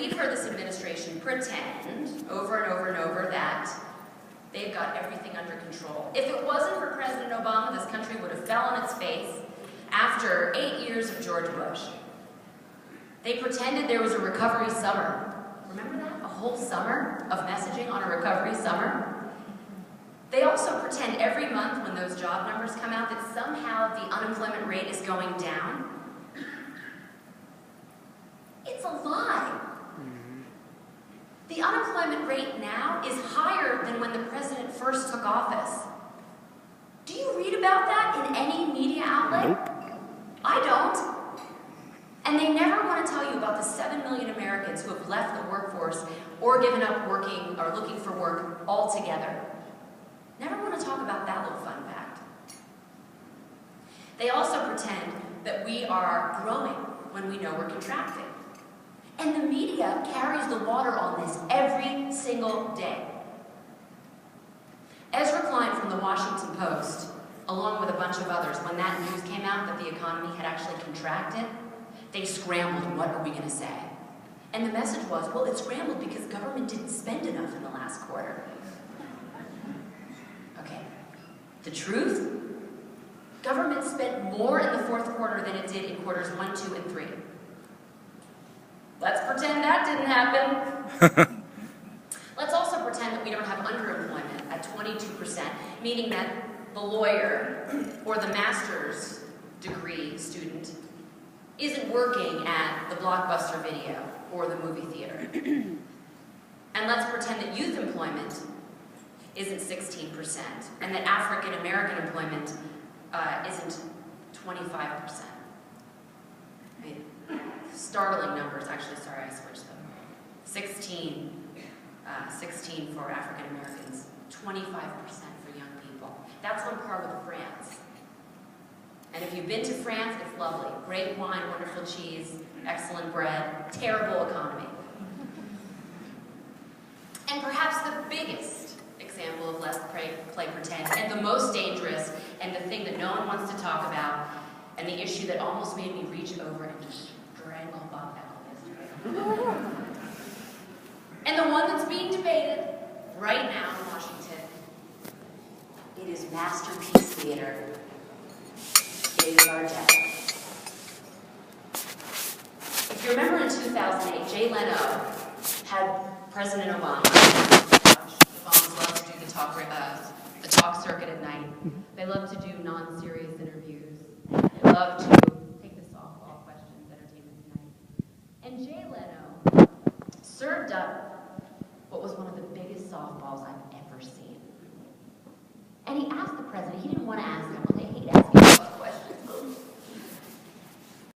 we've heard this administration pretend over and over and over that they've got everything under control. If it wasn't for President Obama, this country would have fell on its face after 8 years of George Bush. They pretended there was a recovery summer. Remember that? A whole summer of messaging on a recovery summer? They also pretend every month when those job numbers come out that somehow the unemployment rate is going down. It's a lie. The unemployment rate now is higher than when the president first took office. Do you read about that in any media outlet? Nope. I don't. And they never want to tell you about the 7 million Americans who have left the workforce or given up working or looking for work altogether. Never want to talk about that little fun fact. They also pretend that we are growing when we know we're contracting. And the media carries the water on this every single day. Ezra Klein from the Washington Post, along with a bunch of others, when that news came out that the economy had actually contracted, they scrambled, what are we going to say? And the message was, well, it scrambled because government didn't spend enough in the last quarter. Okay, the truth? Government spent more in the fourth quarter than it did in quarters 1, 2, and 3. Let's pretend that didn't happen. Let's also pretend that we don't have underemployment at 22%, meaning that the lawyer or the master's degree student isn't working at the Blockbuster Video or the movie theater. And let's pretend that youth employment isn't 16%, and that African American employment isn't 25%. Right? Startling numbers, actually, sorry, I switched them. 16 for African Americans, 25% for young people. That's on par with France. And if you've been to France, it's lovely. Great wine, wonderful cheese, excellent bread, terrible economy. And perhaps the biggest example of let's play pretend, and the most dangerous, and the thing that no one wants to talk about, and the issue that almost made me reach over and just strangle Bob yesterday. And the one that's being debated right now in Washington, it is Masterpiece Theater. It is our debt. If you remember in 2008, Jay Leno had President Obama. Obama loves to do the talk circuit at night. They love to do non-serious interviews. They love to take the softball questions, entertainment tonight. And Jay Leno served up what was one of the biggest softballs I've ever seen. And he asked the president, he didn't want to ask